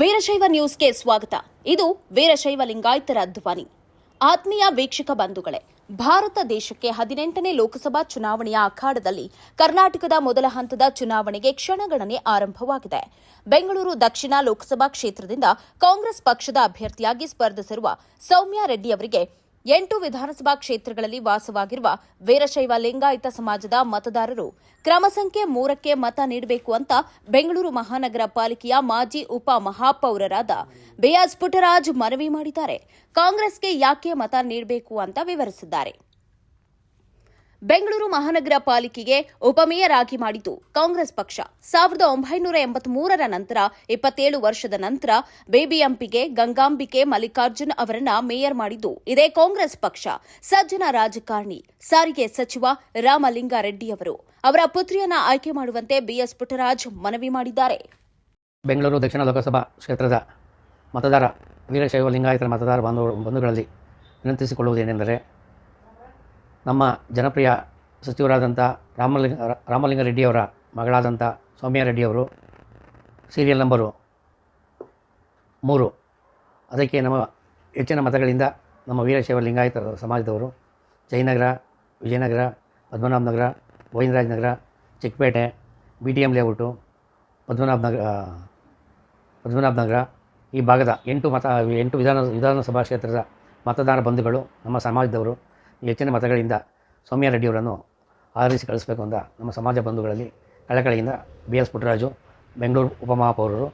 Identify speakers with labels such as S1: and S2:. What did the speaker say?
S1: ವೀರಶೈವ ನ್ಯೂಸ್ಗೆ ಸ್ವಾಗತ. ಇದು ವೀರಶೈವ ಲಿಂಗಾಯತರ ಧ್ವನಿ. ಆತ್ಮೀಯ ವೀಕ್ಷಕ ಬಂಧುಗಳೇ, ಭಾರತ ದೇಶಕ್ಕೆ 18ನೇ ಲೋಕಸಭಾ ಚುನಾವಣೆಯ ಅಖಾಡದಲ್ಲಿ ಕರ್ನಾಟಕದ ಮೊದಲ ಹಂತದ ಚುನಾವಣೆಗೆ ಕ್ಷಣಗಣನೆ ಆರಂಭವಾಗಿದೆ. ಬೆಂಗಳೂರು ದಕ್ಷಿಣ ಲೋಕಸಭಾ ಕ್ಷೇತ್ರದಿಂದ ಕಾಂಗ್ರೆಸ್ ಪಕ್ಷದ ಅಭ್ಯರ್ಥಿಯಾಗಿ ಸ್ಪರ್ಧಿಸಿರುವ ಸೌಮ್ಯಾ ರೆಡ್ಡಿ ಅವರಿಗೆ 8 ವಿಧಾನಸಭಾ ಕ್ಷೇತ್ರಗಳಲ್ಲಿ ವಾಸವಾಗಿರುವ ವೀರಶೈವ ಲಿಂಗಾಯತ ಸಮಾಜದ ಮತದಾರರು ಕ್ರಮ ಸಂಖ್ಯೆ 3ಕ್ಕೆ ಮತ ನೀಡಬೇಕು ಅಂತ ಬೆಂಗಳೂರು ಮಹಾನಗರ ಪಾಲಿಕೆಯ ಮಾಜಿ ಉಪ ಮಹಾಪೌರರಾದ ಬಿಎಸ್ ಪುಟ್ಟರಾಜ್ ಮನವಿ ಮಾಡಿದ್ದಾರೆ. ಕಾಂಗ್ರೆಸ್ಗೆ ಯಾಕೆ ಮತ ನೀಡಬೇಕು ಅಂತ ವಿವರಿಸಿದ್ದಾರೆ. ಬೆಂಗಳೂರು ಮಹಾನಗರ ಪಾಲಿಕೆಗೆ ಉಪಮೇಯರ್ ಆಗಿ ಮಾಡಿದ್ದು ಕಾಂಗ್ರೆಸ್ ಪಕ್ಷ. 1983ರ ನಂತರ 27 ವರ್ಷದ ನಂತರ ಬಿಬಿಎಂಪಿಗೆ ಗಂಗಾಂಬಿಕೆ ಮಲ್ಲಿಕಾರ್ಜುನ್ ಅವರನ್ನ ಮೇಯರ್ ಮಾಡಿದ್ದು ಇದೇ ಕಾಂಗ್ರೆಸ್ ಪಕ್ಷ. ಸಜ್ಜನ ರಾಜಕಾರಣಿ, ಸಾರಿಗೆ ಸಚಿವ ರಾಮಲಿಂಗಾರೆಡ್ಡಿಯವರು ಅವರ ಪುತ್ರಿಯನ್ನ ಆಯ್ಕೆ ಮಾಡುವಂತೆ ಬಿಎಸ್ ಪುಟ್ಟರಾಜ್ ಮನವಿ ಮಾಡಿದ್ದಾರೆ.
S2: ಬೆಂಗಳೂರು ದಕ್ಷಿಣ ಲೋಕಸಭಾ ಕ್ಷೇತ್ರದ ಮತದಾರ ವೀರಶೈವ ಲಿಂಗಾಯತರ ಮತದಾರ ಬಂಧುಗಳಲ್ಲಿ ವಿನಂತಿಸಿಕೊಳ್ಳುವುದೇನೆಂದರೆ, ನಮ್ಮ ಜನಪ್ರಿಯ ಸಚಿವರಾದಂಥ ರಾಮಲಿಂಗಾರೆಡ್ಡಿಯವರ ಮಗಳಾದಂಥ ಸೌಮ್ಯಾ ರೆಡ್ಡಿಯವರು ಸೀರಿಯಲ್ ನಂಬರು 3, ಅದಕ್ಕೆ ನಮ್ಮ ಹೆಚ್ಚಿನ ಮತಗಳಿಂದ ನಮ್ಮ ವೀರಶೈವ ಲಿಂಗಾಯತ ಸಮಾಜದವರು ಜಯನಗರ, ವಿಜಯನಗರ, ಪದ್ಮನಾಭ ನಗರ, ಗೋವಿಂದರಾಜ ನಗರ, ಚಿಕ್ಕಪೇಟೆ, BTM ಲೇಔಟು, ಪದ್ಮನಾಭ ನಗರ ಈ ಭಾಗದ 8 ವಿಧಾನಸಭಾ ಕ್ಷೇತ್ರದ ಮತದಾರ ಬಂಧುಗಳು ನಮ್ಮ ಸಮಾಜದವರು ಹೆಚ್ಚಿನ ಮತಗಳಿಂದ ಸೌಮ್ಯಾ ರೆಡ್ಡಿಯವರನ್ನು ಆರಿಸಿ ಕಳಿಸಬೇಕು ಅಂತ ನಮ್ಮ ಸಮಾಜ ಬಂಧುಗಳಲ್ಲಿ ಕಳಕಳಿಯಿಂದ BS ಪುಟ್ಟರಾಜು, ಬೆಂಗಳೂರು ಉಪಮಹಾಪೌರರು